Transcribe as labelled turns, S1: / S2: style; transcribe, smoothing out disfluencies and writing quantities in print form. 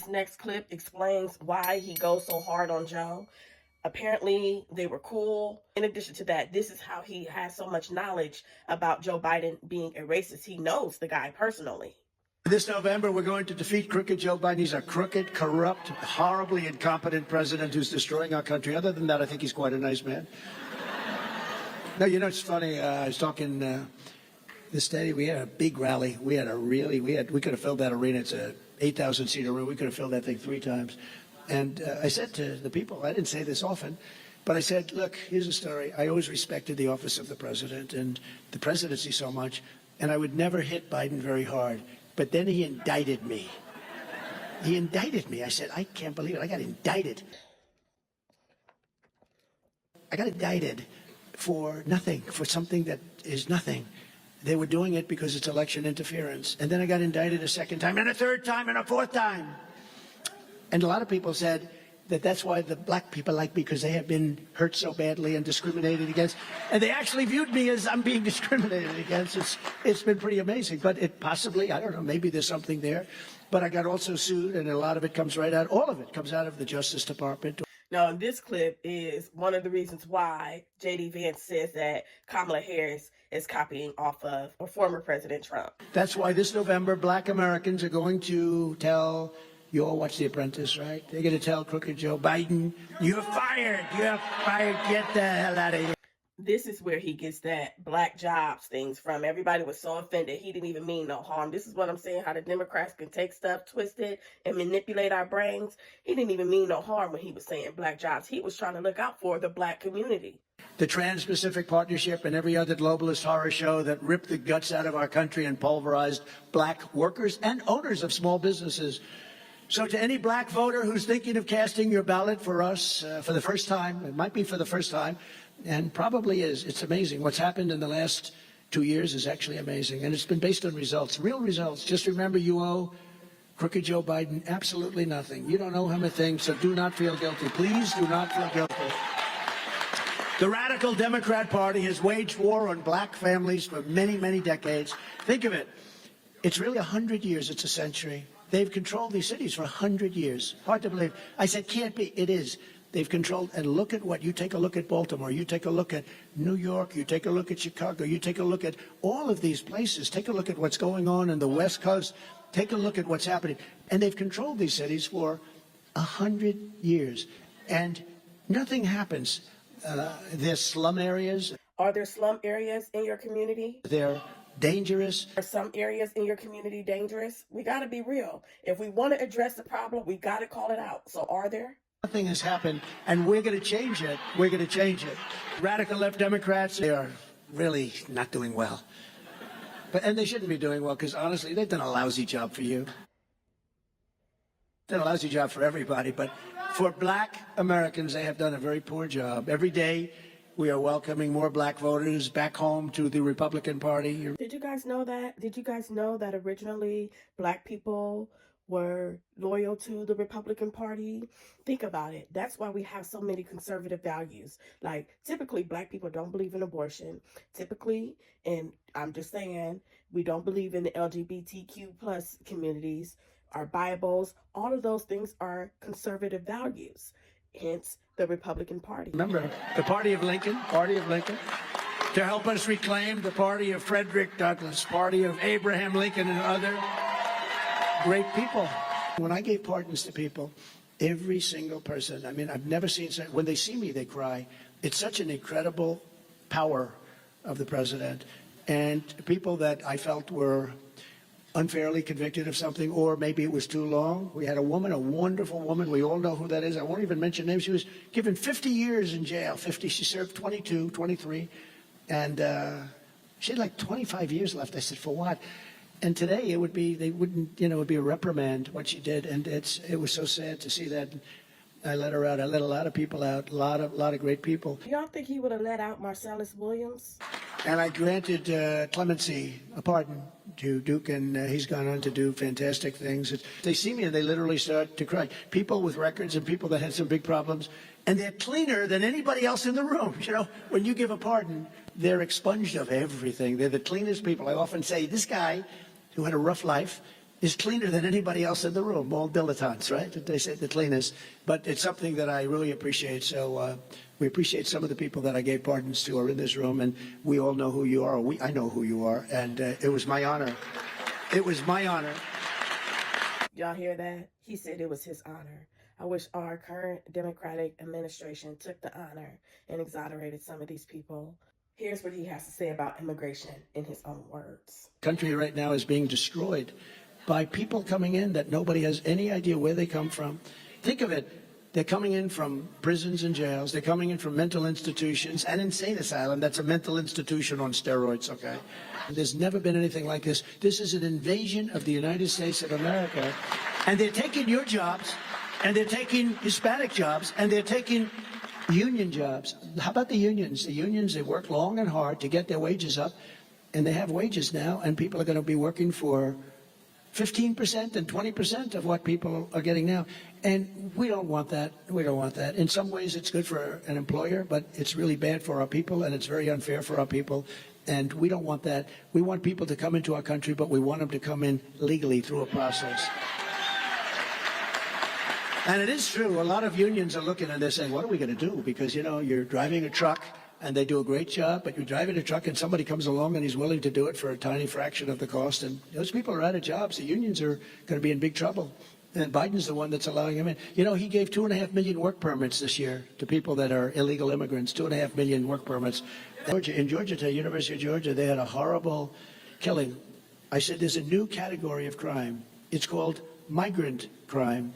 S1: next clip explains why he goes so hard on Joe. Apparently, they were cool. In addition to that, this is how he has so much knowledge about Joe Biden being a racist. He knows the guy personally.
S2: This November, we're going to defeat crooked Joe Biden. He's a crooked, corrupt, horribly incompetent president who's destroying our country. Other than that, I think he's quite a nice man. No, you know, it's funny. I was talking this day. We had a big rally. We could have filled that arena. It's a 8,000-seat arena. We could have filled that thing 3 times. And I said to the people, I didn't say this often, but I said, look, here's a story. I always respected the office of the president and the presidency so much, and I would never hit Biden very hard. But then he indicted me. He indicted me. I said, I can't believe it. I got indicted. I got indicted for nothing, for something that is nothing. They were doing it because it's election interference. And then I got indicted a second time, and a third time, and a fourth time. And a lot of people said that that's why the black people like me, because they have been hurt so badly and discriminated against. And they actually viewed me as I'm being discriminated against. It's been pretty amazing. But it possibly, I don't know, maybe there's something there. But I got also sued, and a lot of it comes right out. All of it comes out of the Justice Department.
S1: Now, this clip is one of the reasons why J.D. Vance says that Kamala Harris is copying off of former President Trump.
S2: That's why this November, black Americans are going to tell, you all watch The Apprentice, right? They're going to tell crooked Joe Biden, you're fired, get the hell out of here.
S1: This is where he gets that black jobs things from. Everybody was so offended. He didn't even mean no harm. This is what I'm saying, how the Democrats can take stuff, twist it, and manipulate our brains. He didn't even mean no harm when he was saying black jobs. He was trying to look out for the black community.
S2: The Trans-Pacific Partnership and every other globalist horror show that ripped the guts out of our country and pulverized black workers and owners of small businesses. So to any black voter who's thinking of casting your ballot for us for the first time, it might be for the first time, and probably is. It's amazing. What's happened in the last 2 years is actually amazing. And it's been based on results, real results. Just remember, you owe crooked Joe Biden absolutely nothing. You don't owe him a thing, so do not feel guilty. Please do not feel guilty. The radical Democrat Party has waged war on black families for many, many decades. Think of it. It's really 100 years. It's a century. They've controlled these cities for 100 years. Hard to believe. I said, can't be. It is. They've controlled, and look at what, you take a look at Baltimore, you take a look at New York, you take a look at Chicago, you take a look at all of these places, take a look at what's going on in the West Coast, take a look at what's happening. And they've controlled these cities for 100 years, and nothing happens. There's slum areas.
S1: Are there slum areas in your community?
S2: They're dangerous.
S1: Are some areas in your community dangerous? We got to be real. If we want to address the problem, we got to call it out. So are there?
S2: Nothing has happened, and we're going to change it. We're going to change it. Radical left Democrats, they are really not doing well. And they shouldn't be doing well, because honestly, they've done a lousy job for you. They've done a lousy job for everybody, but for black Americans, they have done a very poor job. Every day, we are welcoming more black voters back home to the Republican Party.
S1: Did you guys know that? Did you guys know that originally black people were loyal to the Republican Party? Think about it. That's why we have so many conservative values. Like, typically, black people don't believe in abortion. Typically, and I'm just saying, we don't believe in the LGBTQ plus communities, our Bibles. All of those things are conservative values. Hence, the Republican Party.
S2: Remember, the party of Lincoln, to help us reclaim the party of Frederick Douglass, party of Abraham Lincoln and other great people. When I gave pardons to people, every single person, I mean, I've never seen, when they see me, they cry. It's such an incredible power of the president. And people that I felt were unfairly convicted of something, or maybe it was too long. We had a woman, a wonderful woman. We all know who that is. I won't even mention names. She was given 50 years in jail. 50. She served 22, 23. And she had like 25 years left. I said, for what? And today it would be, they wouldn't, it would be a reprimand what she did. And it was so sad to see that. I let her out. I let a lot of people out, a lot of great people.
S1: Y'all think he would have let out Marcellus Williams?
S2: And I granted clemency, a pardon to Duke, and he's gone on to do fantastic things. They see me and they literally start to cry. People with records and people that had some big problems, and they're cleaner than anybody else in the room. When you give a pardon, they're expunged of everything. They're the cleanest people. I often say, this guy who had a rough life, is cleaner than anybody else in the room, all dilettantes, right? They say the cleanest, but it's something that I really appreciate. So we appreciate some of the people that I gave pardons to are in this room, and we all know who you are. I know who you are, and it was my honor. It was my honor.
S1: Y'all hear that? He said it was his honor. I wish our current Democratic administration took the honor and exonerated some of these people. Here's what he has to say about immigration in his own words.
S2: Country right now is being destroyed by people coming in that nobody has any idea where they come from. Think of it. They're coming in from prisons and jails. They're coming in from mental institutions and insane asylum. That's a mental institution on steroids, okay? There's never been anything like this. This is an invasion of the United States of America. And they're taking your jobs, and they're taking Hispanic jobs, and they're taking union jobs. How about the unions? The unions, they work long and hard to get their wages up, and they have wages now, and people are going to be working for 15% and 20% of what people are getting now. And we don't want that. We don't want that. In some ways, it's good for an employer, but it's really bad for our people, and it's very unfair for our people. And we don't want that. We want people to come into our country, but we want them to come in legally through a process. And it is true. A lot of unions are looking and they're saying, what are we going to do? Because, you know, you're driving a truck and they do a great job, but you're driving a truck and somebody comes along and he's willing to do it for a tiny fraction of the cost. And those people are out of jobs. The unions are going to be in big trouble. And Biden's the one that's allowing them in. You know, he gave 2.5 million work permits this year to people that are illegal immigrants, 2.5 million work permits. In Georgia, University of Georgia, they had a horrible killing. I said, there's a new category of crime. It's called migrant crime.